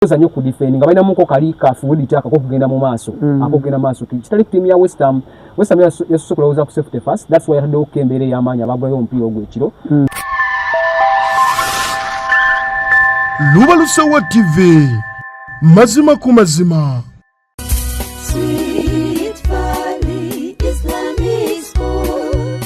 nnyo ku defending abaina muko kali kafuudi taka ko kugenda mu maaso akogenda maaso kitali ku timu ya West Ham yasosoka kulowooza ku safety first. That's why yataddewo okukembeera ey'amaanyi abagulayo omupiira ogw'ekiro. Luba Lusawa TV mazima ku mazima.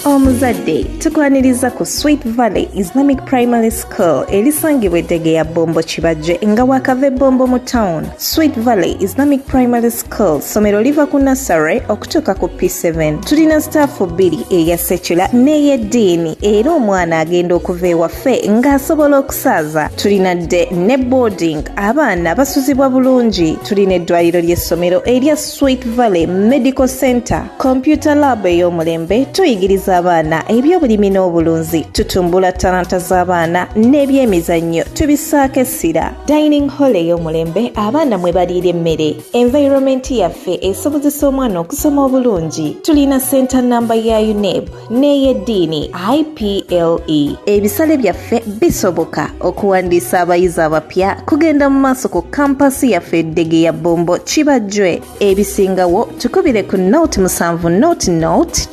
Omuzadde tukwaniriza ku Sweet Valley Islamic Primary School erisangibwa Eddegeya Bombo Kibajje nga wakava Bombo mu town. Sweet Valley Islamic Primary School somero liva ku nursery okutuuka ku P7. Tulina staffu 2 eya secular n'ey'eddiini era omwana agenda okuva ewaffe ng'asobola okusaaza. Tulina dde ne boarding abaana basuzibwa bulungi. Tulina eddwaliro ly'essomero erya Sweet Valley Medical Center, computer lab ey'omulembe, tuyigiriza abaana ebyobulimi n'obulunzi, tutumbula talanta z'abaana n'ebyemizannyo tubisaako essira. Dining hall ey'omulembe abaana mwe baliira emmere. Environment yaffe esobozesa omwana okusoma obulungi. Tulina center namba ya UNEB n'ey'eddiini IPLE. Ebisale byaffe bisoboka okuwandiisa abayizi abapya kugenda mu maaso ku kampasi yaffe Eddegeya Bombo Kibajje. Ebisingawo tukubire ku note 7 note 8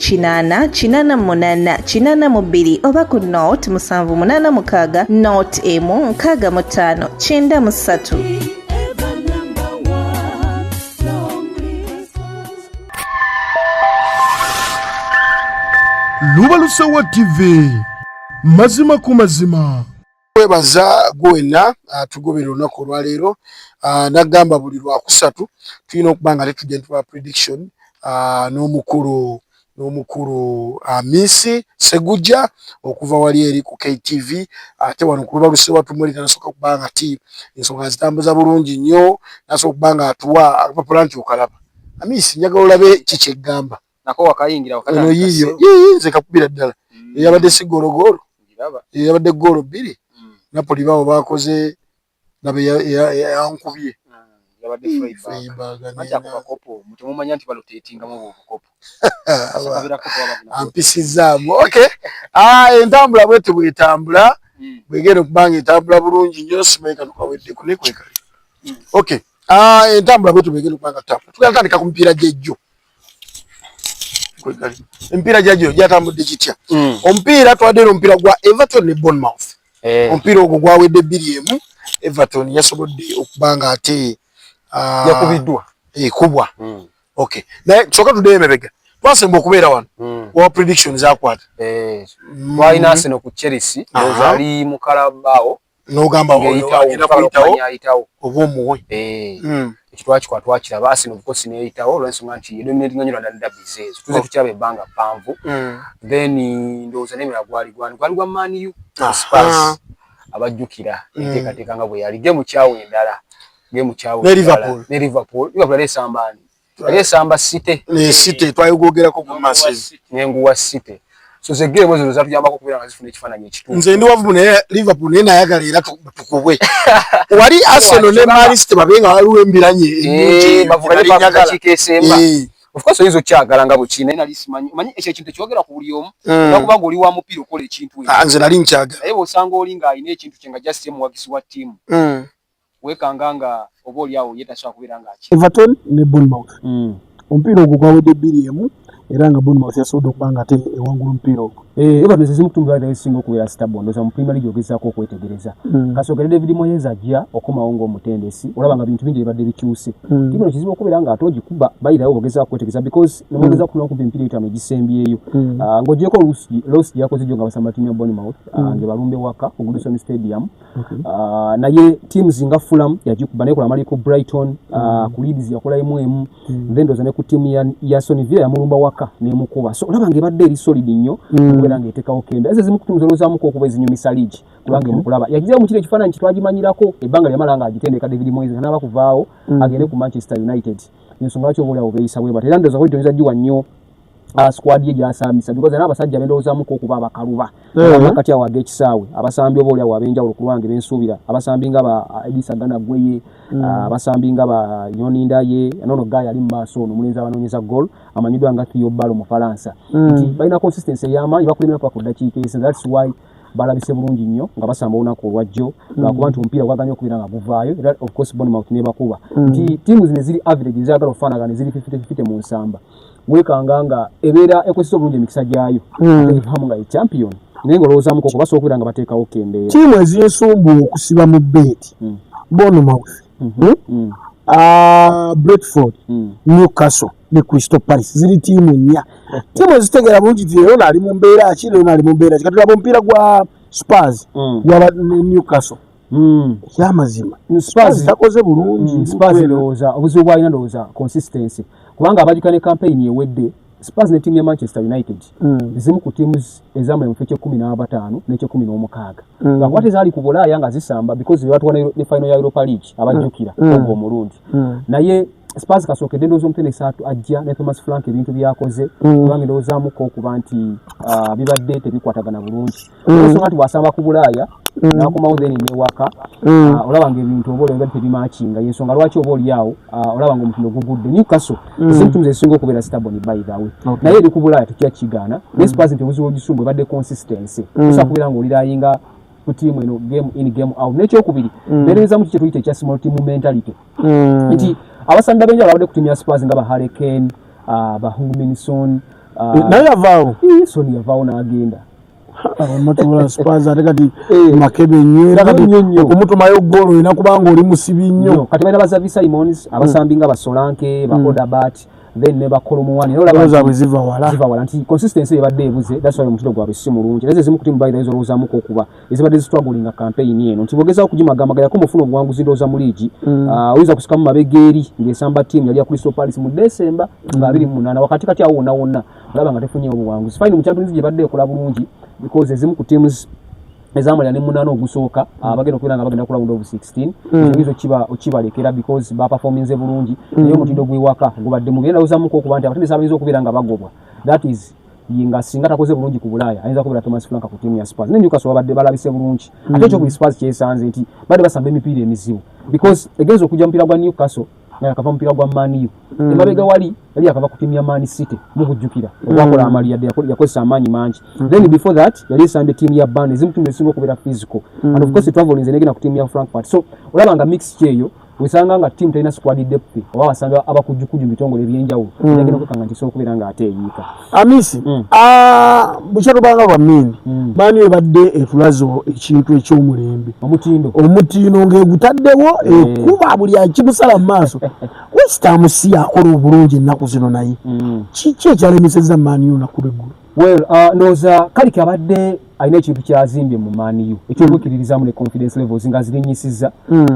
8 oba ku note 786 note 165 93. Luba Lusawa TV mazima ku mazima. Webaza gwena tugobera olunaku olwaleero nagamba buli lwakusatu tulina okubanga tetujja prediction n'omukulu Misi Seguja okuva wali eri ku KTV ate wano ku Luba Lusawa tumulira nasoka kubanga ti ensonga zitambuza bulungi nnyo nasoka kubanga atuwa akapapula nti okalaba Misi njagala olabe kiki eggamba nako wakayingira wakatanga no yiyo nze kakubira ddala yabadde sigologolo yabadde golo 2 Napoli bawo bakoze nabe yankubye yabadde Freiburg acha kwa kopo mutumumanya nti balotetinga mu kopo asabira kopo abagina ampisizamu okay entambula bwetu bwetambula bwegero kubanga entambula bulungi nnyo simeka tukawedde kunekweka okay entambula bwetu bwegero kubanga tapa tukatandika ku mpira jejjo empira jajjo jatambudde kitya ompira twadde ompira gwa Everton ne Bournemouth ompira ogwo gwawedde 2-1 Everton yasobodde okubanga ate yakubiddwa kubwa okay naye soka tudde emebega twasemba okubeera wano wa predictions akwata wayina Arsenal ku Chelsea ali mu Carabao n'ogamba ayitawo obomuwe ekitwaki kwatwakira Arsenal because neyitawo olwensonga nti yedominating nnyo na dabize tuze tukyaba ebbanga panvu then ndowooza n'emira gwali gwa Man U Spurs abajjukira enteekateeka nga bwe yali gemu kyawo endala ne Liverpool esambani esamba City ne City twayogogerako ku Masses n'enguwa City so ze game ezo zatuyambako kubeera nga zifuna ekifaananyi ekitundu nze ndi wavu ne Liverpool naye nayagala era tukubwe wali Arsenal ne Man City babenga waliwo embiranye ennungi bavuga kikesemba of course oyizo kyagala nga bukine nali simanyi manyi ekyo ekintu kyogera ku buli omu nakuba nga oli wa mupiira okola ekintu nze nali nkyagala naye bw'osanga oli nga alina ekintu kye nga just muwagisi wa ttiimu wekanga nga oba oli awo ye tasobola kubeera nga Everton ne Bournemouth omupiira ogwo gwawedde 2-1 era nga Bournemouth yasobodde okubanga ate ewangula omupiira ogwo Everton zimu kutumbula esinga okubeera stable ndoza mu Premier League ogezaako okwetegereza kasooka David Moyes ajja okomawo ng'omutendesi olaba nga bintu bingi bibadde bikyuse kino kizibu okubeera nga ate ogikuba bayirawo ogezaako okwetegereza because nomwegeza okufuna okuba emipiira etaano egisembyeyo ng'ogyeko Ross yakoze gyo nga basamba ttiimu ya Bournemouth nge balumbe waka ku Goodison Stadium naye teams nga Fulham yagikuba naye kola ku Brighton ku Leeds yakola 1-1 then ndoza ne ku ttiimu ya Aston Villa yamulumba waka n'emukuba so olaba nga ebadde eri solid nnyo kubera ng'eteekawo kenda ezo zimu kutunzolozaamuko okuba ezinyumisa liigi kubanga mukulaba yagizeewo mu kiro ekifaananyi kitwagimanyirako ebbanga lyamala nga agitendeka David Moyes nga naaba kuvaawo agende ku Manchester United ensonga lwaki oba oliawo beeyisa bwe bati era ndowooza kuli toneza ddiwa nnyo squad ye gyasambisa because n'abasajja bendowoozamuko okuba abakaluba kati awo ag'ekisaawe abasambi oba oliawo ab'enjawulo ku lwange bensuubira abasambi nga ba Edisa Gana Gweye abasambi nga ba Nyonindaye nono Gaye ali mu maaso ono omulenzi abanoonyeza goal amanyiddwa nga Theo Balo mu Faransa nti balina consistency ey'amaanyi bakulemera paka ku ddakiika ezi that's why balabise bulungi nnyo nga basamba olunaku olwajjo lwakuba nti omupiira gwaganya okubeera nga guvaayo era of course Bournemouth ne bakuba nti ttiimu zino eziri average zaagala okufaanagana eziri 50-50 mu nsamba weekanga nga ebeera ekozesa obulungi emikisa gyayo evamu nga ye champion naye ng'olowoozaamuko okuba basobola okubeera nga bateekawo kembeera ttiimu ez'ensumbu okusiba mu beeti Bournemouth Brentford Newcastle ne Crystal Palace ziri ttiimu nnya ttiimu ezitegeera bulungi nti leero naali mu mbeera ki leero naali mu mbeera ki kati laba omupiira gwa Spurs gwaba Newcastle kyamazima Spurs takoze bulungi Spurs ndowooza obuzibu bwalina ndowooza consistency kubanga abajika ne campaign ewedde Spurs ne tiimu ya Manchester United zimu ku tiimu ezamula mu fece 15 n'ekye 16 ngakwate zaali ku Bulaaya nga zisamba because batwana ne final ya Europa League abajjukira obwo omulundi naye Spurs kasookedde ndowooza omutendesi ajja ne Thomas Frank ebintu byakoze kubanga ndowoozamuko okuba nti bibadde tebikwatagana bulungi ensonga nti bw'asamba ku Bulaaya n'akomawo then newaka olaba ng'ebintu oba olabibadde tebimakinga yensonga lwaki oba oliawo olaba ng'omutindo gugudde Newcastle ezintumu zezisinga okubeera stable by the way naye eri ku Bulaaya tekyakigaana ne Spurs nti obuzibu ogisumbu ebadde consistency osobola kubeera ng'olirayinga ku tiimu eno game in game out n'ekyokubiri beereza mu kyetuyita ekya small team mentality nti abasanda benjala babadde ku tiimu ya Spurs nga ba Harry Kane ba Heung-min Son naye yavaawo Son yavaawo n'agenda matula Spurs ate kati makebe nnyo era kati okumutumayo ggoolo olina kubanga oli musibi nnyo kati balina bazavi Simons abasambi nga basolanke ba Odabat then ne bakolo muwani olaba ziva wala nti consistency ebadde ebuze that's why omutindo gwabwe si mulungi leze zimu ku timu bayida ezo lowoozamuko okuba ezibadde struggling nga campaign eno nti bogezawo kugimagamaga yakoma ofuna obuwanguzi ndowooza mu liigi oyinza kusikamu mabegeeri ng'esamba tiimu yali ya Crystal Palace mu December nga 28 wakati kati awo wonna olaba nga tefunye obuwanguzi fine mu Champions League ebadde ekola bulungi because ezimu ku teams ezamulya ne munana ogusooka bagenda okubeera nga bagenda ku round of 16 ekibizo okibalekera because baperforminze bulungi naye omutindo gwewaka gubadde mugenda ozamuko okuba nti abatendesi abayinza okubeera nga bagobwa that is yinga singa takoze bulungi ku Bulaaya ayinza kubeera Thomas Frank ku tiimu ya Spurs ne Newcastle babadde balabise bulungi ate ekyo ku Spurs kyesanze nti badde basamba emipiira emizibu because egenza okujja mupiira gwa Newcastle naye akava mupiira gwa Man U emabega wali yali akava ku tiimu ya Man City mukujjukira obwakola amali yadde yakozesa amaanyi mangi then before that yali esambye tiimu ya Burnley zimu tiimu ezisinga okubeera physical and of course traveling negenda ku tiimu ya Frankfurt so olaba nga mixture eyo wesanga nga tiimu talina squad depth oba wasanga abakujjukujju mitongole ebyenjawulo yagenda okukanga nti sobola okubeera nga ate eyiika Amisi bukyatubanga bwa mini baani ebadde etulazo ekintu ekyomulembe omutindo ng'egutaddewo ekuba buli akimusala mu maaso West Ham si akola obulungi ennaku zino naye kiki ekyalemesezza Man U naku lweggulu ndowooza kaliki abadde alina ekintu kyazimbye mu Man U ekyokwekkiririzaamu ne confidence levels nga zirinyisizza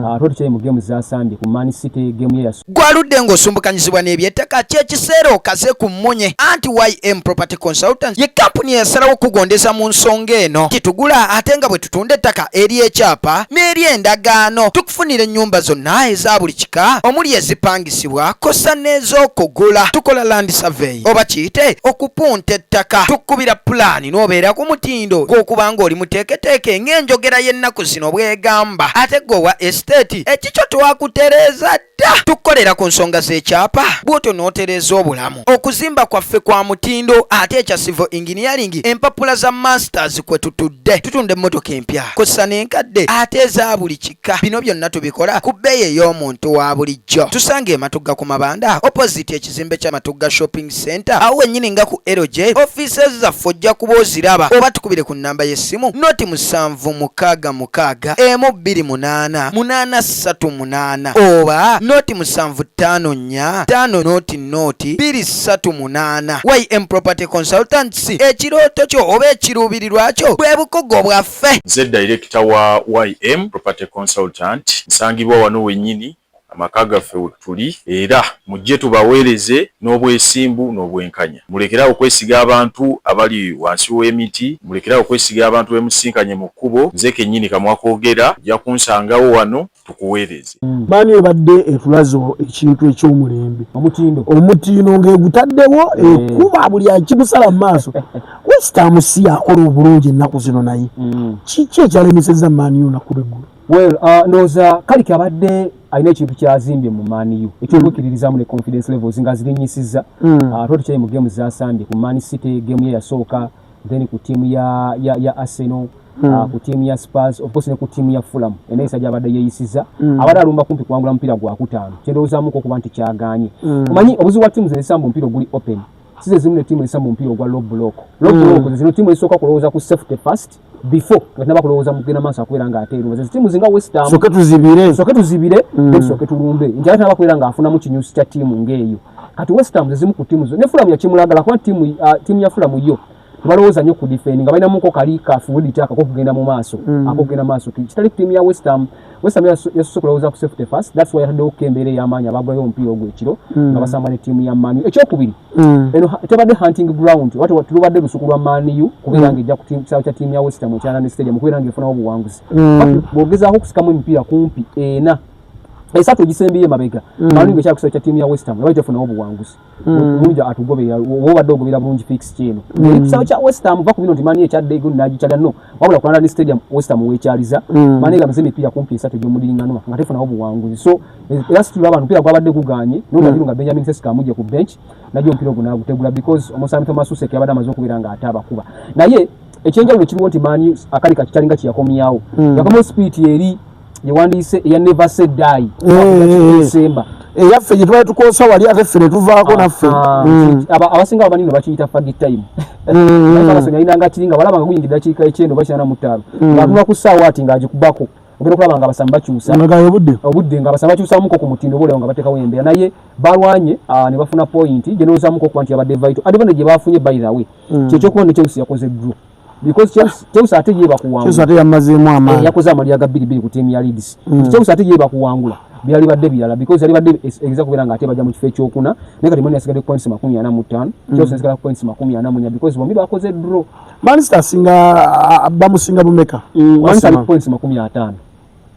ate tukyali mu geemu zasambye ku Man City geemu ye gwaludde ng'osumbukanyizibwa n'ebyettaka kyekiseera okaze ku mmunye anti YM Property Consultants ye kampuni yasalawo okugondeza mu nsonga eno kitugula ate nga bwe tutunda ettaka eri ekyapa n'eri endagaano tukufunira ennyumba zonna eza buli kika omuli ezipangisibwa kosa n'ez'okugula tukola land survey oba kiyite okupunta ettaka tukubira pulaani n'obeera ku mutindo okubanga oli muteeketeeke ng'enjogera y'ennaku zino bwegamba ate gwowa estate ekikyo twakutereeza dda tukolera ku nsonga z'ekyapa bw'otyo n'otereeza obulamu okuzimba kwaffe kwa mutindo ate ekya civil engineering empapula za masters kwe tutunda emmotoka empya kosa n'enkadde ate eza buli kika bino byonna tubikola ku bbeeyi ey'omuntu wa bulijjo tusange ematugga ku mabanda opposite ekizimbe kya Matugga shopping center awo wennyini nga ku LJ offices zaffe ojja kuba oziraba oba tukubire ku namba y'essimu noti 72628 oba noti 7545238 YM Property Consultants ekirooto kyo oba ekiruubirirwa kyo bwe bukogo bwaffe. Nze director wa YM Property Consultant nsangibwa wano wennyini amaka gaffe tuli era mujje tubaweereze n'obwesimbu n'obwenkanya. Mulekera okwesiga abantu abali wansi w'emiti, mulekera okwesiga abantu bemusinkanye mu kkubo. Nze kennyini kamwakoogera ja kunsangawo wano tukuweereze. Baani ebadde etulazo ekintu ekyomulembe omutindo ng'egutaddewo ekuba buli akimusala mu maaso West Ham si akola obulungi ennaku zino naye kiki ekyalemesezza Man U naku lweggulu ndowooza kaliki abadde alina ekintu kyazimbye mu Man U ekyokwekkiririzaamu ne confidence levels nga zirinyisizza ate tukyali mu geemu zasambye ku Man City geemu ye yasooka then ku team ya Arsenal ku team ya Spurs of course ne ku team ya Fulham enayisa jabadde yeyisiza abadde alumba kumpi kuwangula mpira gwa kutaano kyendowoozamuko kuba nti kyaganye omanyi obuzibu bwa teams ezisambu mpira guli open size zimu ne team ezisambu mpira ogwa low block zino team ezisooka kulowooza ku safety first before nga naba kulowooza mugenda maaso akwera nga ateeruma zino team zinga West Ham soke tuzibire soke tulumbe njala naba kwera nga afunamu kinyusi kya team ng'eyo kati West Ham zimu ku team zo ne Fulham yakimulagala kuba team ya Fulham yo balowooza nnyo ku defend nga balinamuko kali kafuuliti akokugenda mu maaso akokugenda maaso kitali ku team ya West Ham yasoose kulowooza ku safety first that's why yataddewo kembere y'amaanyi abagulayo omupiira ogw'ekiro nga basamba ne team ya Man U ekyokubiri eno tebadde hunting ground wati tulubadde lusuku lwa Man U kubeera ng'ejja ku kisaawe kya team ya West Ham ekyalanda stadium kubeera ng'efunawo obuwanguzi bw'ogezaako okussikamu emipiira kumpi ena esatu egisembeye mabega Man U ng'ekyakusaawe kya team ya West Ham yabadde tefunawo obuwanguzi bulungi atugobera obadde ogobera bulungi fix kyeno ekisaawe kya West Ham va ku bino nti Man U ekyadde ego n'agikyalya no wabula kulanda ne stadium West Ham weekyaliza Man U gamize emipiira kumpi esatu egy'omudiringanwa nga tefunawo obuwanguzi so era situlwa abantu mpira gwabadde guganye n'olwagiro nga Benjamin Seska amujje ku bench najjo omupiira ogwo n'agutegula because omusami Thomas Susek yabadde amaze okubeera ng'ate abakuba naye ekyenjawulo kiriwo nti Man U akali kakitali nga kyeyakomyawo yakomawo spirit eri yewandiise eya never say die December yaffe gye twali tukoosa wali ate ffe ne tuvaako naffe abasinga abanino bakiyita fagi time abasonyi alinanga kiringa balaba nga guyingira dakiika 9 oba 45 ng'atunula ku ssaawa ati ng'agikubako ogenda okulaba nga abasambi bakyusa obudde nga abasambi bakyusamuko ku mutindo bolewo nga bateekawo embeera naye balwanye ne bafuna point gye n'oluzaamuko okuba nti yabadde vital advantage gye baafunye by the way kyekyokuba ne Chelsea yakoze draw because Chelsea ate yeba kuwangula Chelsea ate yamazeemu amaanyi yakoze amalya ga 2-2 ku team ya Leeds Chelsea ate yeba kuwangula byali badde bilala because yali badde egiza kubeera nga ate bajja mu kifo ekyokuna naye kati mwene yasigadde points 45 Chelsea yasigadde points 44 because bombi bakoze draw Manchester singa bamusinga bumeka Manchester points 50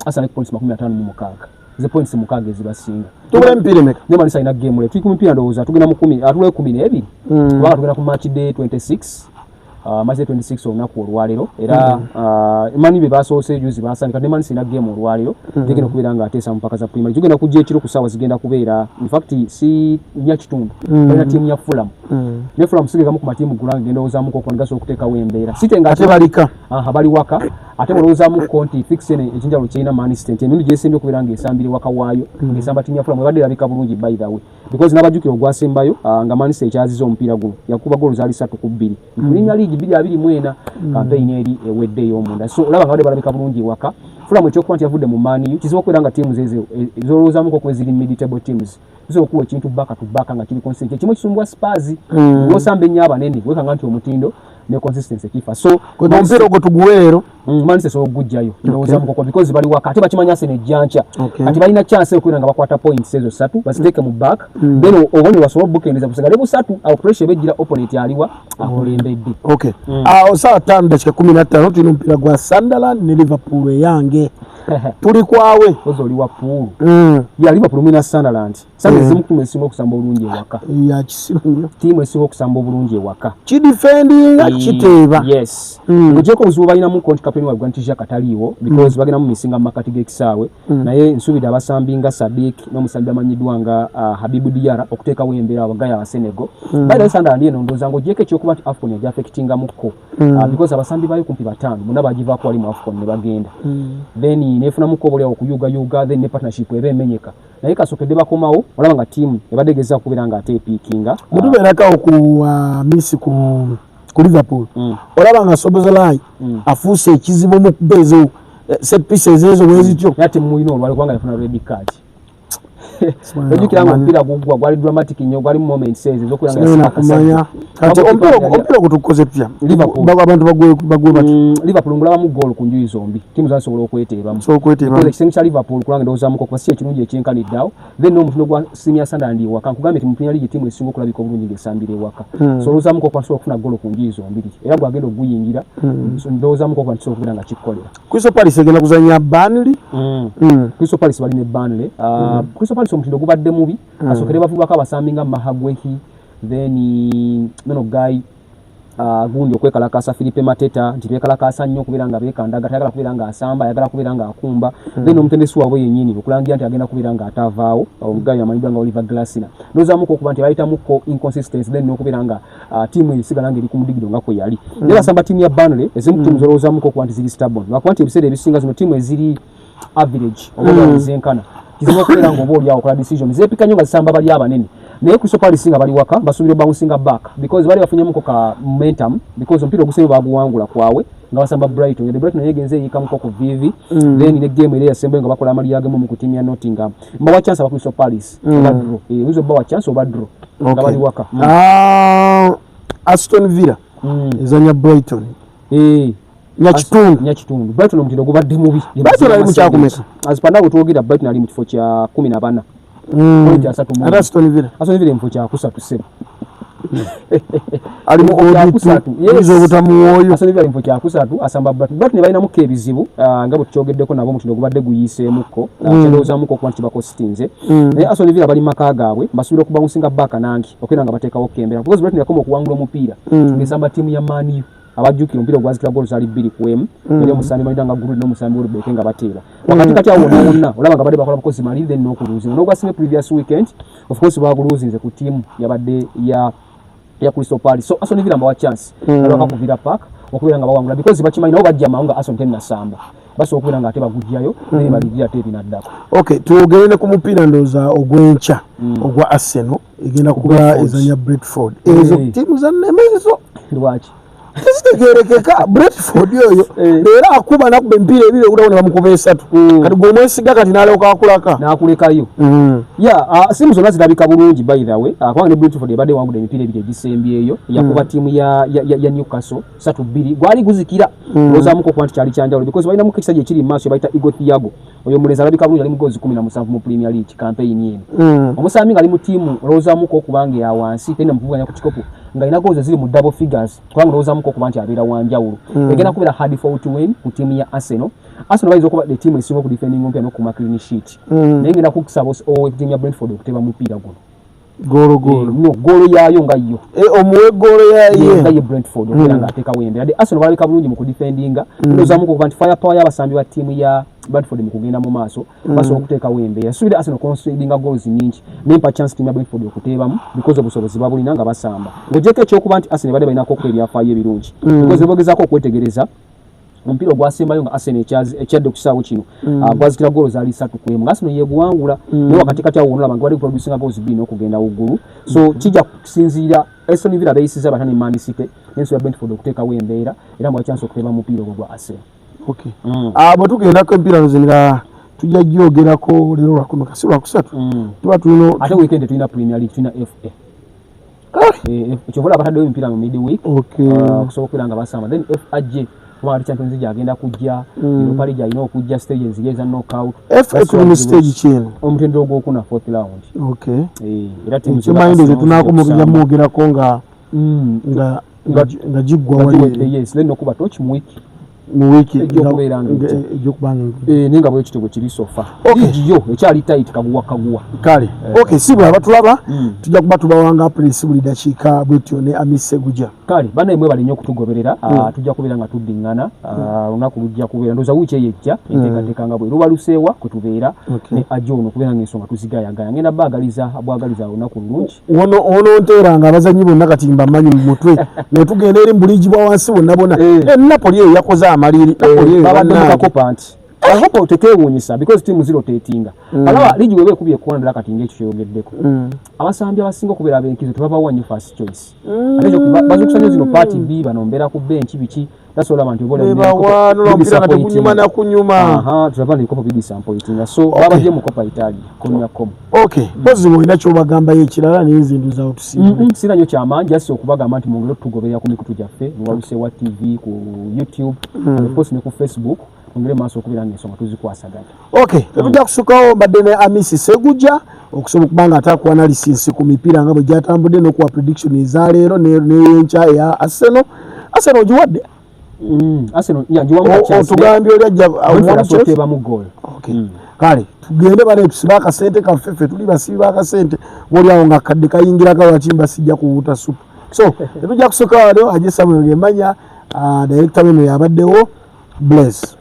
Arsenal points 55 mu mukaaga ze points mukaaga ezibasinga tubule mpira meka ne Manchester ina game le tuku mpira ndowooza tugenda mu 10 atule 12 kubanga tugenda ku match day 26 match day 26 olunaku olwalero era Mani be basoose juzi basandika ne Manchester ina game olwalero tegenda kubeera nga ateesa mpaka za primary tugenda kujja ekiro ku ssaawa zigenda kubeera in fact si nya kitundu balina team ya Fulham ne Fulham sigekamu ku matimu gulange ndowoozamu ko kwangasa okuteekawo embeera sitenga ate balika bali waka ate olowoozamu konti fixene ekinjalo kyina Manchester emirundi gyesembye okubeera ng'esambire waka waayo ng'esamba timu ya Fulham ebadde erabika bulungi by the way because n'abajjukira ogwasembayo nga Manchester ekyaziza omupiira guno yakuba goolu zaali 3-2 Premier League 2-24 campaign eri ewedde ey'omunda so olaba nga badde balabika bulungi waka Fulham ekyokuba nti yavudde mu Man U kizibu okubeera nga tiimu zezo ezolowoozamuko kuba eziri mid-table teams so okuwa ekintu baka to baka nga kiri consistent ekimu kisumbwa Spurs ng'osamba ennyo abanene wekanga nti omutindo ne consistency kifa so omupiira ogwo tuguweero Manchester ogujjayo ndowoozamuko kwa because bali waka ate bakimanya Arsenal ejjanca ati balina chance okubeera nga bakwata points ezo 3 baziteeke mu back then obonye basobola bukendeza kusigale bu 3 awo pressure bejjira opponent aliwa akulembedde saa 5 dakika 15 tulina omupiira gwa Sunderland ne Liverpool eyange tuli kwawe oli wa pool ya Liverpool mwina Sunderland zimu timu esinga okusamba obulungi ewaka ya kisiru nnyo timu esinga okusamba obulungi ewaka kidefendinga kiteeba yes ogyeko obuzibu balinamu konti kapeni wa Gwantisha kataliiwo because bagenda mu misinga mu makati g'ekisaawe naye nsuubira abasambi nga Sadik n'omusambi amanyiddwa nga Habibu Diarra okuteekawo embeera abagaya aba Senegal baada Sunderland eno ndowooza ng'ogyeko ekyokuba nti AFCON yajja affectingamukko because abasambi bayo kumpi 5 bonna bagivaako wali mu AFCON ne bagenda then nefunamuko obuliawo okuyugayuga then ne partnership eba emenyeka naye kasookedde bakomawo olaba nga tiimu ebadde egezza okubeera nga ate epiikinga mutubeerako ku misi ku Liverpool olaba nga Szoboszlai afuuse ekizibu mu kuba ezo set pieces ezo bwezityo naye ate mumulina olwali kubanga yafuna red card ojjukira nga omupiira gugwa gwali dramatic nnyo gwali moments ezo ez'okulanga kati omupiira gutukoze tutya abantu bagwe bati Liverpool ngulabamu goal ku njuyi zombi tiimu zasobola okweteebamu ekisenge kya Liverpool kulanga ndowoozamuko kuba si ekirungi ekyenkaniddeawo then n'omutindo gwa senior Sunderland ewaka nkugambye nti mu Premier League tiimu esinga okulabika obulungi ng'esambira ewaka so olowoozamuko kuba nsobola okufuna goal ku njuyi zombiri era gwagenda okuguyingira ndowoozamuko kuba ntisobola okubeera nga kikkolera Crystal Palace egenda kuzannya Burnley Crystal Palace bali ne Burnley Crystal Palace omutindo gubadde mubi asookere bavugako abasambi nga Mahagwehi then nono guy gundi okwekalakasa Philippe Mateta nti bekalakasa nnyo kubeera nga beekandaga tayagala kubeera nga asamba ayagala kubeera nga akumba then omutendesi waabwe yennyini okulangira nti agenda kubeera nga atavaawo omugayo amanyibwa nga Oliver Glasiner ndowoozamuko okuba nti bayitamuko inconsistency then n'okubeera nga tiimu esigala nga eri ku mudigido nga kwe yali naye basamba tiimu ya Burnley ezimu tiimu zolowoozamuko okuba nti ziri stubborn lwakuba nti ebiseera ebisinga zino tiimu eziri average oba ezenkana kizibu okubeera nga oba oliawo okola decision zeepika nnyo nga zisamba bali abanene naye Crystal Palace nga bali waka basuubira bouncing back because bali bafunyemuko ka momentum because omupiira ogusembe baguwangula kwawe nga basamba Brighton yali Brighton yegenze yikamuko ku vivi then ne game ile yasembe nga bakola amali yagemo mu kutimya ya Nottingham mbawa chance aba Crystal Palace badro uzo bawa chance obadro nga bali waka Aston Villa ezanya Brighton nyakitundu Brighton omutindo gubadde mubi Brighton ali mu kyakumeka azipanda gutwogira Brighton ali mu kifo kya 14 Aston Villa mfo kya kusatu sebe ali mu kusatu yezo butamuoyo Aston Villa mfo kya kusatu asamba Brighton balina muke ebizibu nga bwe kyogeddeko nabo mutindo gubadde guyiseemuko kyendoozamuko okuba nti bakositinze naye Aston Villa bali maka gaabwe basubira okuba musinga baka nangi okera nga bateekawo kembera because Brighton yakoma okuwangula omupiira ngesamba tiimu ya Man U abajukira omupiira gwazikira goals ali 2-1 era omusambi balidanga gulu n'omusambi olubeke nga bateera wakati kati awo wonna olaba nga badde bakola bukozi mali then n'okuluzinga n'ogwasime previous weekend of course baguluzinze ku tiimu yabadde ya Crystal Palace so Aston Villa mbawa chance alwaka ku Villa Park okubeera nga bawangula because bakimanyi nabo bajja mawanga Aston tena samba basi okubeera nga ate bagujjayo naye baligira ate binaddako okay tuogere ne ku mupiira ndooza ogwenca ogwa Arsenal egenda kuba ezanya Brentford ezo tiimu za nemezo lwaki tezitegerekeka Brentford yoyo era akuba nakuba empiira ebiri okutawona bamukuba esatu kati gw'omwesiga kati n'alyoka akulaka n'akulekayo simu zonna zirabika bulungi by the way kubanga ne Brentford ebadde wangudde emipiira ebiri egisembyeyo yakuba tiimu ya Newcastle 3-2 gwali guzikira olowoozamuko okuba nti kyali kyanjawulo because balinamu ekisajja ekiri mu maaso bayita Igor Thiago oyo mulenzi alabika bulungi ali mu goozi 17 mu Premier League campaign eno omusambi nga ali mu tiimu olowoozamuko okuba nga ya wansi tena muvuganya ku kikopo nga ina goozi ziri mu double figures kubanga olowoozamuko okuba nti abeera wanjawulo egenda kubeera hard for to win ku tiimu ya Arsenal bayinza okuba the team esinga ku defending ompya n'okuma clean sheet naye ngenda kukusaba tiimu ya Brentford okuteba mupiira guno golo yayo nga yo omuwe golo yayo nga ye Brentford okubeera nga ateekawo embeera de Arsenal balabika bulungi mu kudefendinga olowoozamuko okuba nti firepower y'abasambi ba tiimu ya Brentford mu kugenda mu maaso basobola okuteekawo embeera suubira Arsenal concedinga goals nyingi nempa chance tiimu ya Brentford okuteebamu because obusobozi babulina nga basamba ng'ogyeko ekyokuba nti Arsenal badde balinako okuba ebyafaayo ebirungi because bogezaako okwetegereza omupiira ogwasembayo nga Arsenal ekyadde ku kisaawe kino gwazikira goals ali 3-1 nga Arsenal yeguwangula naye wakati kati awo wonna bali producinga goals 2 n'okugenda waggulu so kijja kusinziira Aston Villa beyisiza batani Man City n'ensi ya Brentford okuteekawo embeera era mbawa chance okuteeba mupiira ogwo gwa Arsenal okay bwe tugendako empiira nozinira tujja gyogerako leero lwakuno kasi lwakusatu tuba tulina ate weekend tulina Premier League tulina FA ekyobola abataddewo emipiira mu midweek okusobola okubeera nga basamba then FAJ kubanga Champions League agenda kujja Europa League alina okujja stage enzigeza knockout FA tuli mu stage kino omutendo ogwokuna 4th round okay era timu kimanyi tunakomugenda mwogerako nga jiggwa wali yes leno kuba touch mu week ninga bwe kitego kiri sofa yo ekyali tight kaguwa kale okay sibwe abatulaba tujja kuba tubawanga press buli dakiika bwetyo ne amise guja kale bana emwe balinyo okutugoberera tujja kubeera nga tuddingana olunaku lujja kubeera ndoza wiiki eyejja enteekateeka bwe luba luseewa kutubeera ne ajono kubeera ng'ensonga tuzigayagaya ngenda baagaliza bwagaliza olunaku lulungi ono nteeranga abazanyi bonna kati mbamanyi mu mutwe ne tugenda eri mbuligi bwa wansi bonna Napoli eyo yakoze amaliri babadde mukakopa nti ahopo tekewuunyisa because tiimu zirotatinga alaba ligi wewe ekubye ekwandala kati ng'ekyo kyeyogeddeko abasambi abasinga okubeera ab'enkizo tebabawanyo first choice ate bazukusanya zino party B banombeera ku benchi biki tasolaba nti tulaba n'ebikopo bidisappointinga so babadde mu Coppa Italia komyakomo okay pozi mulina kyobagambayo ekirala n'enzindu zawo tusinga sina nnyo kyamaanyi asi okubagamba nti mwongere tugoberera ku mikutu gyaffe Luwalusewa TV ku YouTube post ne ku Facebook ongere maaso okubeera ng'ensonga tuzikwasaganya okay tetujja kusukawo mbadde ne Amisi Seguja okusobola okubanga atakuwa analysis ku mipiira nga bwe gyatambudde n'okuwa prediction ezaleero n'eyenkya eya Arsenal ogiwadde Arsenal njiwamu chance tugambye olyajja awuteba mu goal okay kale tugende bale tusiba akasente kaffe tuli basiba akasente boli awo nga kadde kayingira kalwaki mbasijja kuwuta supu So ebijja kusooka wano ajesa bwe ngemanya director weno yabaddewo bless